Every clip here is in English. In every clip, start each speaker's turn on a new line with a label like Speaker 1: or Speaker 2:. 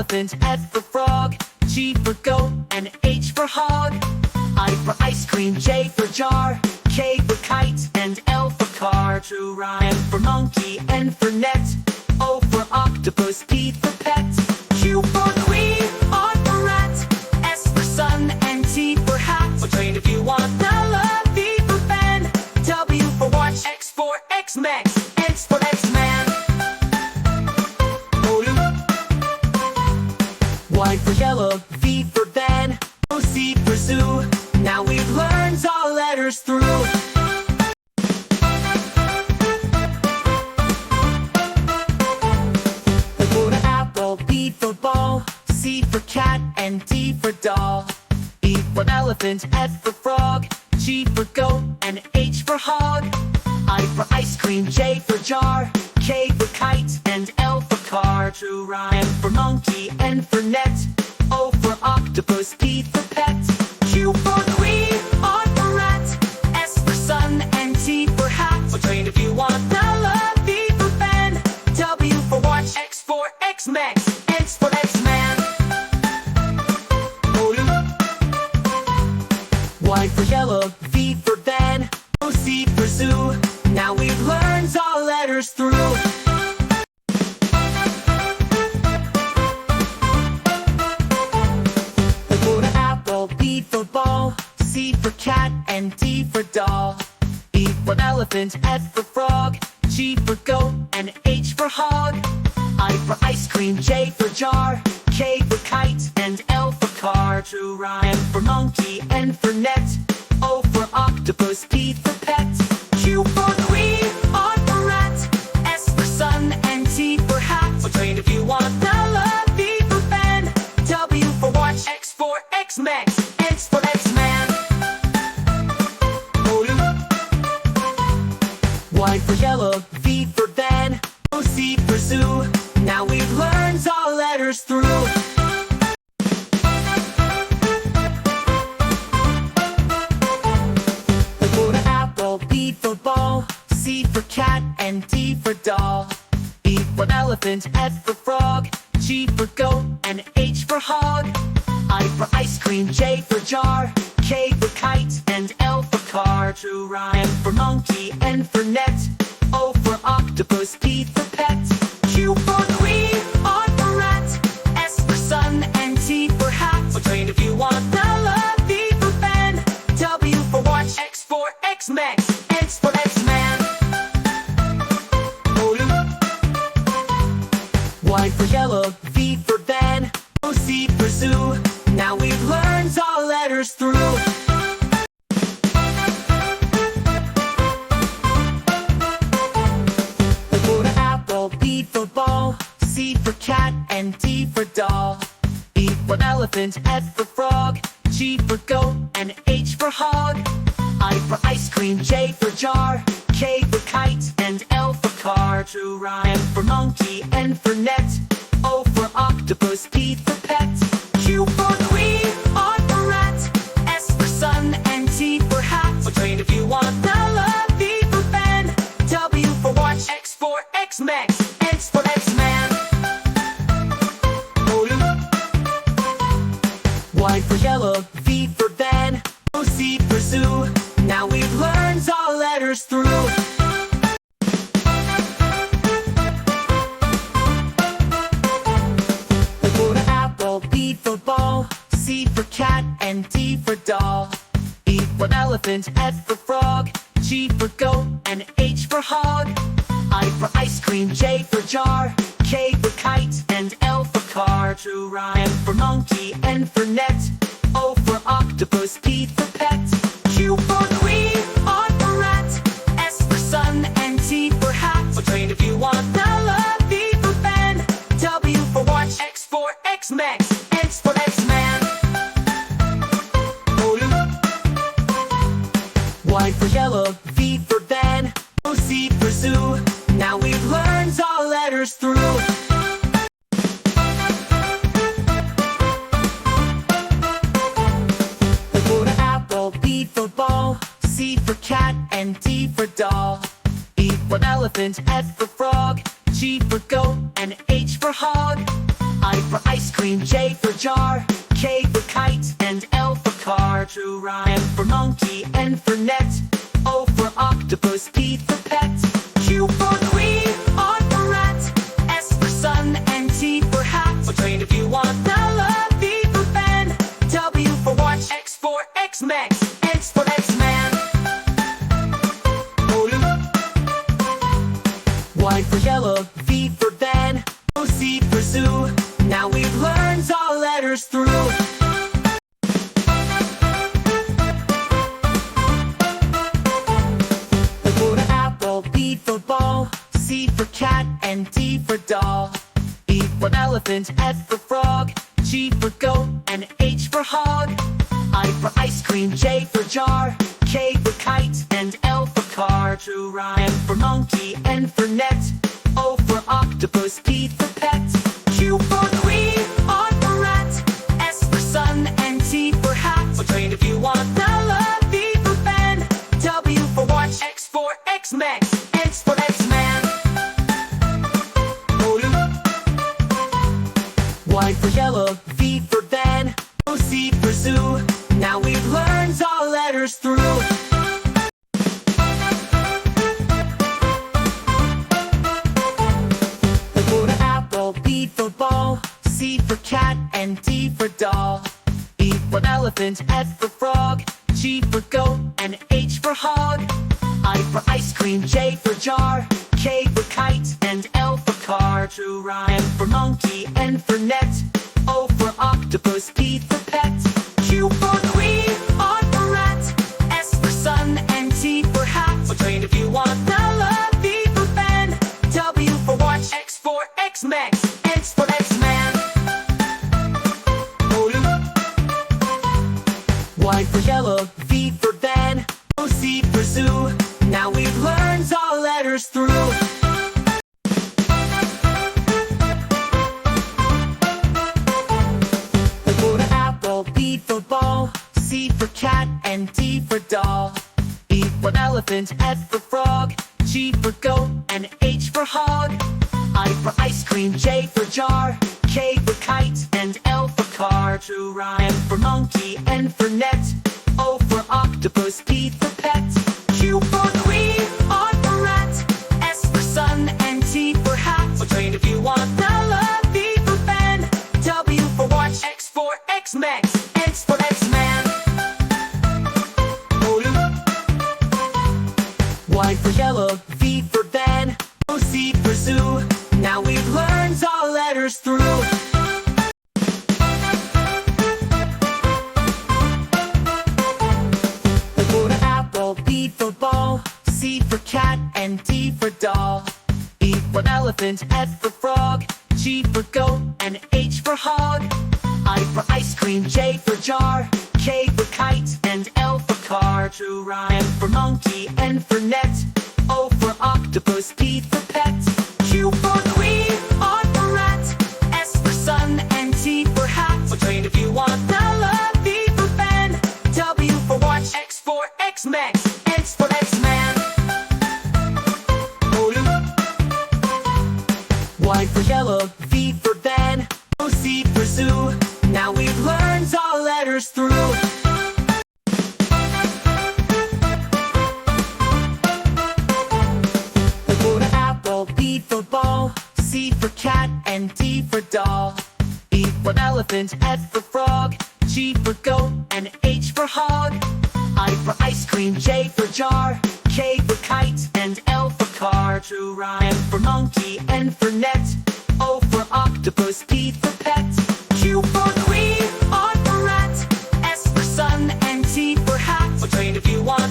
Speaker 1: elephant, F for frog, G for goat, and H for hog. I for ice cream, J for jar, K for kite, and L for car. True rhyme. M for monkey, N for net, O for octopus, P for pet, Q for queen, R for rat, S for sun, and T for hat. Or train if you want. V for pen, W for watch, X for X-Mex, X for X-Man. Y for yellow, V for van, C for zoo. Now we've learned all letters through. A for apple, B for ball, C for cat, and D for doll. E for elephant, F for frog, G for goat, and H for hog. I for ice cream, J for jar, K for kite, and L for car. True rhyme. M for monkey, N for net, O for octopus, P for pet, Q for queen, R for rat, S for sun, and T for hat. Or train if you want. V for pen, W for watch, X for X-Mex, X for X-Man. Y for yellow, V for van, C for zoo. Now we've learned all letters through. A for apple, B for ball, C for cat, and D for doll. E for elephant, F for frog, G for goat, and H for hog. I for ice cream, J for jar, K for kite, and L for car. True rhyme. M for monkey, N for net, O for octopus, P for pet, Q for queen, R for rat, S for sun, and T for hat. Or train if you want. V for pen, W for watch, X for X-Mex, X for X-Man. Y for yellow, V for van, C for zoo. Now we've learned all letters through. A for apple, B for ball, C for cat, and D for doll. E for elephant, F for frog, G for goat, and H for hog. I for ice cream, J for jar, K for kite, and L for car. True rhyme. M for monkey, N for net, O for octopus, P for pet, Q for queen, R for rat, S for sun, and T for hat. Or train if you want. V for pen, W for watch, X for X-Mex, X for X-Man. Y for yellow, V for van, C for zoo. Now we've learned all letters through. A for apple, B for ball, C for cat, and D for doll. E for elephant, F for frog, G for goat, and H for hog. I for ice cream, J for jar, K for kite, and L for car. True rhyme. M for monkey, N for net, O for octopus, P for pet, Q for queen, R for rat, S for sun, and T for hat. Or train if you want. V for pen, W for watch, X for X-Mex, X for X-Man. Y for yellow, V for van, C for zoo. Now we've learned all letters through. A for apple, B for ball, C for cat, and D for doll. E for elephant, F for frog, G for goat, and H for hog. I for ice cream, J for jar, K for kite, and L for car. True rhyme. M for monkey, N for net, O for octopus, P for pet, Q for queen, R for rat, S for sun, and T for hat. Or train if you want. V for pen, W for watch, X for X-Mex, X for X-Man. Y for yellow, V for van, C for zoo. Now we've learned all letters through. A for apple, B for ball, C for cat, and D for doll. E for elephant, F for frog, G for goat, and H for hog. I for ice cream. car, true rhyme. M for monkey, N for net, O for octopus, P for pet, Q for queen, R for rat, S for sun, and T for hat. So train if you want. V for fan, W for watch, X for X-Mex, X for X-Man. Y for yellow, V for van, C for zoo. Now we've learned all letters through. A for apple, B for ball, C for cat, and D for doll. E for elephant, F for frog, G for goat, and H for hog. I for ice cream, J for jar, K for kite, and L for car, true rhyme. M for monkey, N for net, O for octopus, P for pet, Q for queen, R for rat, S for sun, and T for hat. So train if you want. V for fan, W for watch, X for X-Mex, X for X-Man. Y for yellow, V for van, C for zoo. Now we've learned all letters through. A for apple, B for ball, C for cat, and D for doll. E for elephant, F for frog, G for goat, and H for hog. I for ice cream, J for jar, K for kite, and L for car, true rhyme. M for monkey, N for net, O for octopus, P for pet, Q for queen, R for rat, S for sun, and T for hat. So train if you want. V for fan, W for watch, X for X-Mex, X for X-Man. Y for yellow, V for van, C for zoo. Now we've learned all letters through. A for apple, B for ball, C for cat, and D for doll. E for elephant, F for frog, G for goat, and H for hog. I for ice cream, J for jar, K for kite, and L for car, true rhyme. M for monkey, N for net, O for octopus, P for pet, Q for queen, R for rat, S for sun, and T for hat. So train if you want. V for fan, W for watch, X for X-Mex, X for X-Man. Y for yellow, V for van, C for zoo. Now we've learned all letters through. A for apple, B for ball, C for cat, and D for doll. E for elephant, F for frog, G for goat, and H for hog. I for ice cream, J for jar, K for kite, and L for car, true rhyme. M for monkey, N for net, O for octopus, P for pet, Q for queen, R for rat, S for sun, and T for hat. So train if you want. V for fan, W for watch, X for X-Mex, X for X-Man. Y for yellow, V for van, C for zoo. Now we've learned all letters through. A for apple, B for ball, C for cat, and D for doll. E for elephant, F for frog, G for goat, and H for hog. I for ice cream, J for jar, K for kite, and L for car, true rhyme. true rhyme. M for monkey, N for net, O for octopus, P for pet, Q for queen, R for rat, S for sun, and T for hat. So train if you want.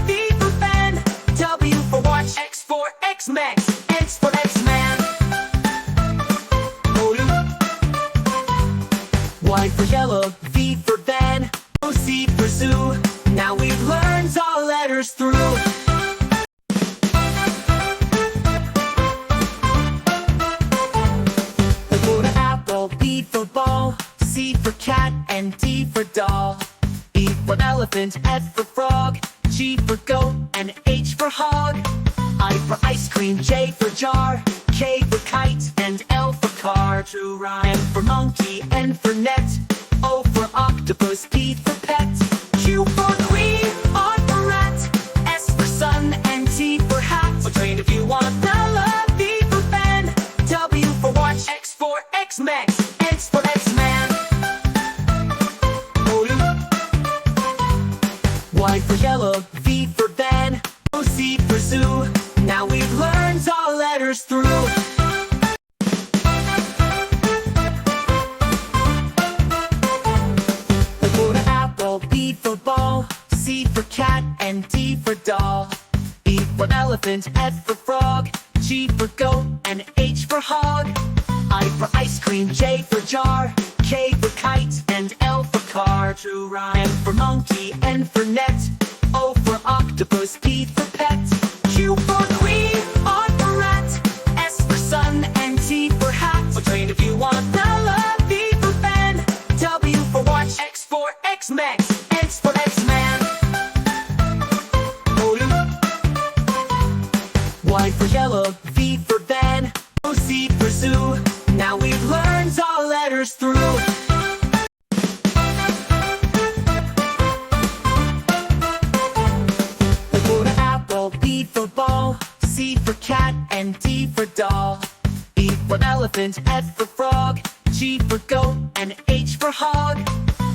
Speaker 1: V for fan, W for watch, X for X-Mex, X for X-Man. Y for yellow, V for van, C for zoo. Now we've learned all letters through. A for apple, B for ball, C for cat, and D for doll. E for elephant, F for frog, G for goat, and H for hog. I for ice cream, J for jar, K for kite, and L for car. True rhyme. M for monkey, N for net, O for octopus, P for pet, Y for yellow, V for van, O, C for zoo. Now we've learned all letters through. A for apple, B for ball, C for cat, and D for doll. E for elephant, F for frog, G for goat, and H for hog. I for ice cream, J for jar, K for kite, and L for car. True rhyme. M for monkey, N for net, O for octopus, P for pet. Q for queen, R for rat, S for sun, and T for hat. So train if you want. V for fan, W for watch, X for X-Men, X for X-Man. Y for yellow, V for van, O, C for zoo. Now we've learned all letters through. A for apple, B for ball, C for cat, and D for doll. E for elephant, F for frog, G for goat, and H for hog.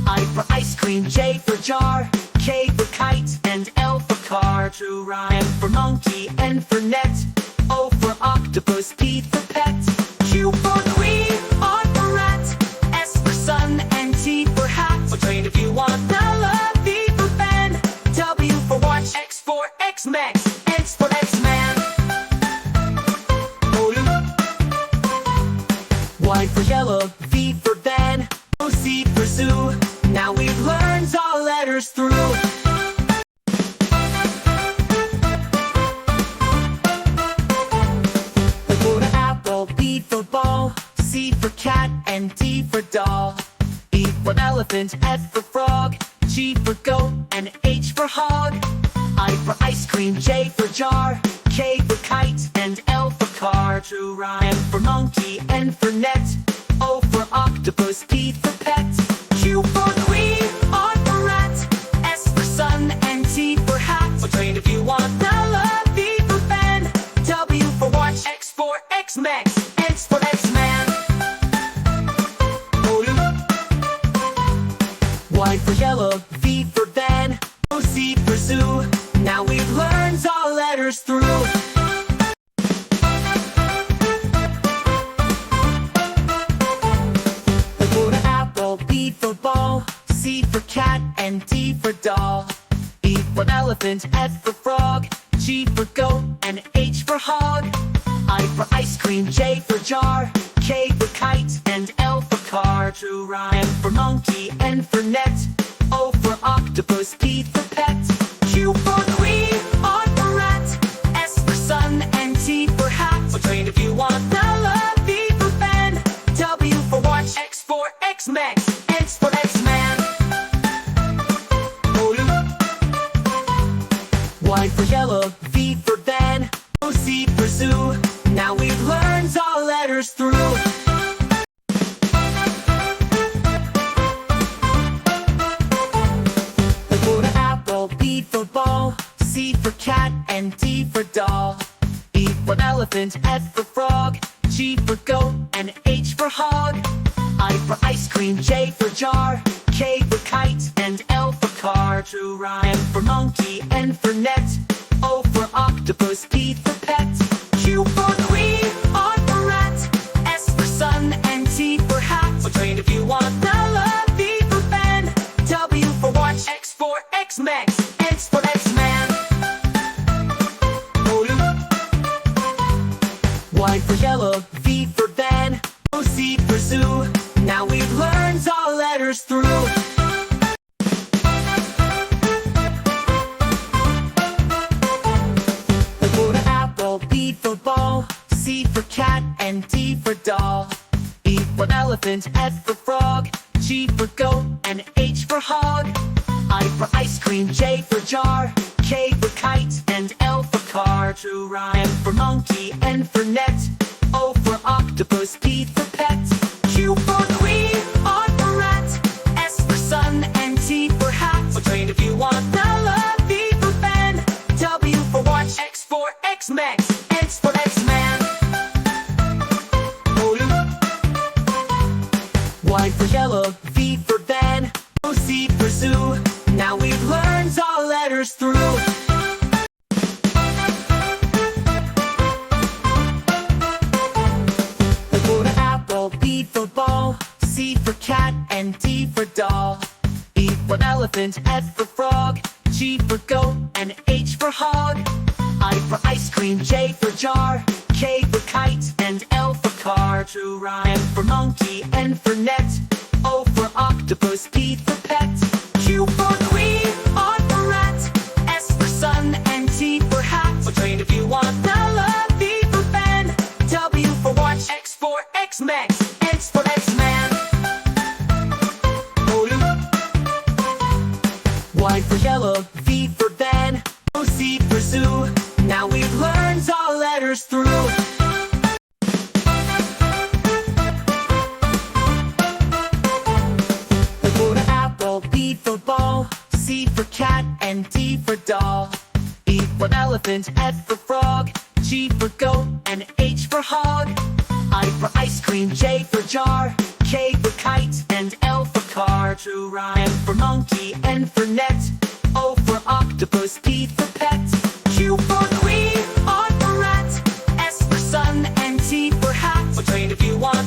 Speaker 1: I for ice cream, J for jar, K for kite, and L for car. True rhyme. M for monkey, N for net, O for octopus, P for pet. Q for queen, R for rat, S for sun, and T for hat. So train if you want. V for fan, W for watch, X for X-Men, X for X-Man. Y for yellow, V for van, O, C for zoo. Now we've learned all letters through. A for apple, B for ball, C for cat, and D for doll. E for elephant, F for frog, G for goat, and H for hog. I for ice cream, J for jar, K for kite, and L for car. True rhyme. M for monkey, N for net, O for octopus, P for pet. Q for queen, R for rat, S for sun, and T for hat. So train if you want. V for fan, W for watch, X for X-Men, X for X-Man. Y for yellow, V for van, O, C for zoo. Now we've learned all letters through. A for apple, B for ball, C for cat, and D for doll. E for elephant, F for frog, G for goat, and H for hog. I for ice cream, J for jar, K for kite, and L for car. True rhyme. M for monkey, N for net, O for octopus, P for pet. Q for queen, R for rat, S for sun, and T for hat. So train if you want. V for fan, W for watch, X for X-Men, X for X-Man. Y for yellow, V for van, O, C for zoo. Now we've learned all letters through. A for apple, B for ball, C for cat, and D for doll. E for elephant, F for frog, G for goat, and H for hog. I for ice cream, J for jar, K for kite, and L for car. True rhyme. M for monkey, N for net, O for octopus, P for pet. Q for queen, R for rat, S for sun, and T for hat. So train if you want. V for fan, W for watch, X for X-Men, X for X-Man. Y for yellow, V for van, O, C for zoo. Now we've learned all letters through. A for apple, B for ball, C for cat, and D for doll. E for elephant, F for frog, G for goat, and H for hog. I for ice cream, J for jar, K for kite, and L for car. True rhyme. M for monkey, N for net, O for octopus, P for pet. Q for queen, R for rat, S for sun, and T for hat. So train if you want. V for fan, W for watch, X for X-Men, X for X-Man. Y for yellow, V for van, O, C for zoo. Now we've learned all letters. letters through. A for apple, B for ball, C for cat, and D for doll. E for elephant, F for frog, G for goat, and H for hog. I for ice cream, J for jar, K for kite, and L for car. True rhyme. M for monkey, N for net, O for octopus, P for pet. Q for queen, R for rat, S for sun, and T for hat. Or train if you want. V for pen, W for watch, X for X-Mex, X for X-Man. Y for yellow, V for van, C for zoo. Now we've learned all letters through. A for apple, B for ball, C for cat, and D for doll. E for elephant, F for frog, G for goat, and H for hog. I for ice cream, J for jar, K for kite, and L for car. True rhyme. M for monkey, N for net, O for octopus, P for pet. Q for queen, R for rat, S for sun, and T for hat. Or train if you want.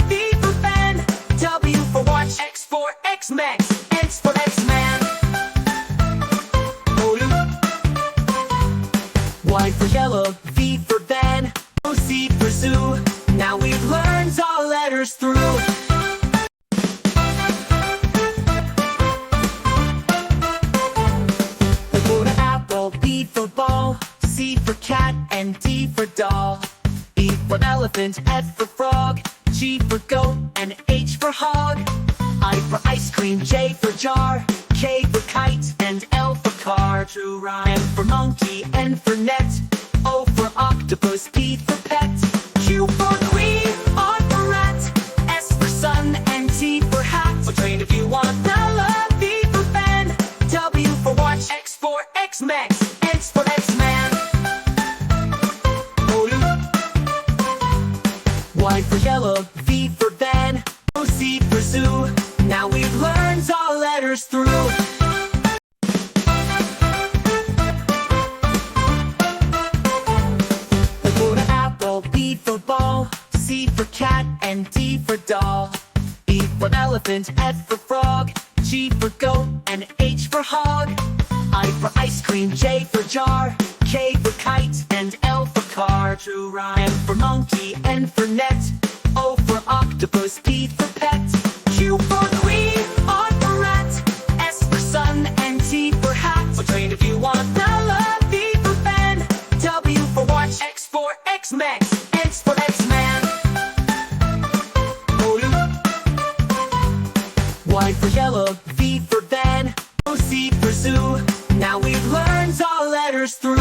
Speaker 1: V for pen, W for watch, X for X-Mex, X for X-Man. Y for yellow, V for van, C for zoo. Now we've learned all letters through. A for apple, B for ball, C for cat, and D for doll. E for elephant, F for frog, G for goat, and H for hog. I for ice cream, J for jar, K for kite, and L for car. True rhyme. M for monkey, N for net, O for octopus, P for pet. Q for queen, R for rat, S for sun, and T for hat. Or train if you want. V for pen, W for watch, X for X-Mex, X for X-Man. Y for yellow, V for van, C for zoo. Now we've learned all letters through. A for apple, B for ball, C for cat, and D for doll. E for elephant, F for frog, G for goat, and H for hog. I for ice cream, J for jar, K for kite, and L for car. True rhyme. M for monkey, N for net, O for octopus, P for pet. Q for queen, R for rat, S for sun, and T for hat. Or train if you want. V for pen, W for watch, X for X-Mex, X for X-Man. Y for yellow, V for van, C for zoo. Now we've learned all letters through.